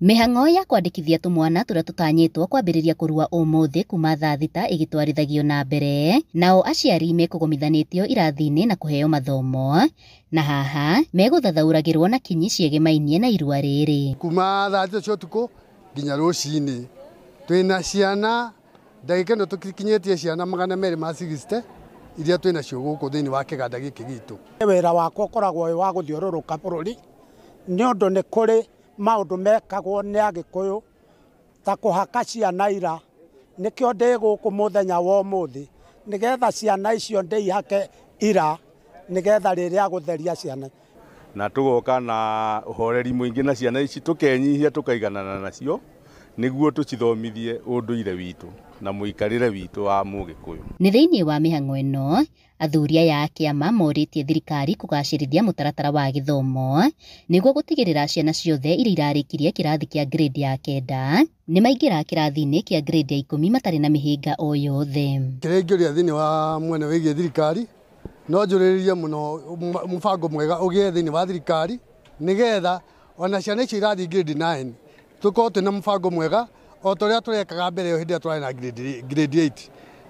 Mĩhang'o ya kwandĩkithia tũmwana tũrĩa tũtanyĩtwo kwambĩrĩria kũrua ũmũthĩ kuma thaa thita ĩgĩtwarithagio na mbere, nao aciari mekũgomithanĩtio irathi-inĩ na kũheo mathomo, na haha megũthathaũragĩrwo na kinyi ciegemainie na irua rĩrĩ. Kuma thaa thita cia ũtukũ nginya rũcinĩ twĩna ciana ndagĩka ĩno tũkinyĩtie ciana 260 iria twĩnacio gũkũ thĩinĩ wa kĩganda gĩkĩ gitũ. Wĩra wakwa ũkoragwo wa gũthiũrũrũka bũrũri nĩ ũndũ nĩ kũrĩ maũndũ mekagwo nĩ Agĩkũyũ ta kũhaka ciana ira, nĩkĩo ndĩ gũkũ mũthenya wa ũmũthĩ nĩgetha ciana icio ndĩihake ira nĩgetha rĩrĩa gũtheria ciana. Na tũgoka na ũhoreri mũingĩ na ciana ici tũkenyihia tũkaiganana nacio nĩguo tũcithomithie ũndũire witũ na mũikarĩre witũ wa Mũgĩkũyũ. Nĩ thĩinĩ wa mĩhang'o ĩno athuri aya a kĩama morĩtie thirikari kũgacĩrithia mũtaratara wa gĩthomo nĩguo gũtigĩrĩra ciana ciothe iria irarĩkirie kĩrathi kĩa grade ya 9 nĩ maingĩra kĩrathi-inĩ kĩa grade ya 10 matarĩ na mĩhĩnga o yothe. Kĩrĩa ingĩũria thĩinĩ wa mwena wĩgiĩ thirikari no njũrĩrĩrie mũno mũbango mwega ũgĩe thĩinĩ wa thirikari nĩgetha ona ciana icio irathiĩ grade 9 tũkorwo twĩna mũbango mwega o ũrĩa tũrekaga mbere ĩyo hĩndĩ ĩrĩa tũrarĩ na grade 8.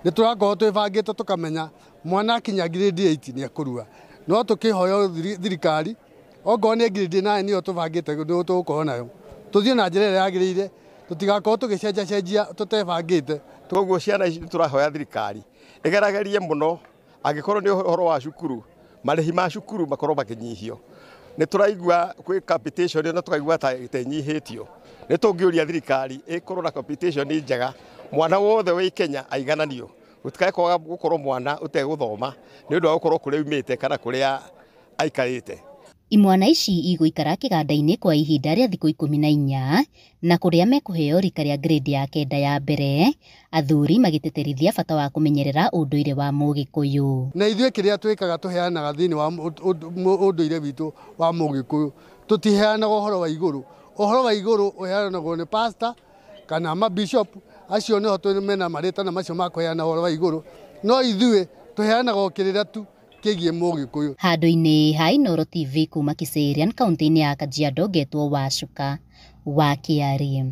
Nĩ tũrakorwo twĩbangĩte tũkamenya mwana akinya grade 8 nĩ ekũrua. No tũkĩhoya thirikari okorwo nĩ grade 9 nĩyo tũbangĩte tũgũkorwo nayo, tũthiĩ na njĩra ĩrĩa yagĩrĩire, tũtigakorwo tũgĩcenjacenjia tũtebangĩte. Koguo ciana ici tũrahoya thirikari ĩgeragerie mũno angĩkorwo nĩ ũhoro wa cukuru, marĩhi ma cukuru makorwo makĩnyihio. Nĩ tũraigua kwĩ capitation na tũkaigua ta ĩnyihĩtio. Nĩ tũngĩũria thirikari ĩkorwo na capitation njega, mwana wothe wĩ Kenya aigananio. Gũtikae kwaga gũkorwo mwana ũtegũthoma nĩ ũndũ wa gũkorwo kũrĩa umĩte kana kũrĩa aikarĩte. Imwana ici igũikara kĩganda-inĩ kwa ihinda rĩa thikũ 14 na kũrĩa mekũheo rika rĩa grade ya 9 ya mbere, athuri magĩtĩtĩrithia bata wa kũmenyerera ũndũire wa Mũgĩkũyũ. Na ithuĩ kĩrĩa twĩkaga tũheanaga thĩinĩ wa ũndũire witũ wa Mũgĩkũyũ, tũtiheanaga ũhoro wa igũrũ. Ũhoro wa igũrũ ũheanagwo nĩ pastor kana bishop, acio nĩho twĩmena marĩtana macio ma kũheana ũhoro wa igũrũ, no ithuĩ tũheanaga o kĩrĩra tu kĩgiĩ Mũgĩkũyũ. Handũ-inĩ ha Inooro TV kuma Kiserian kaunti-inĩ ya Kajiado, ngetwo Wacuka wa Kiarie.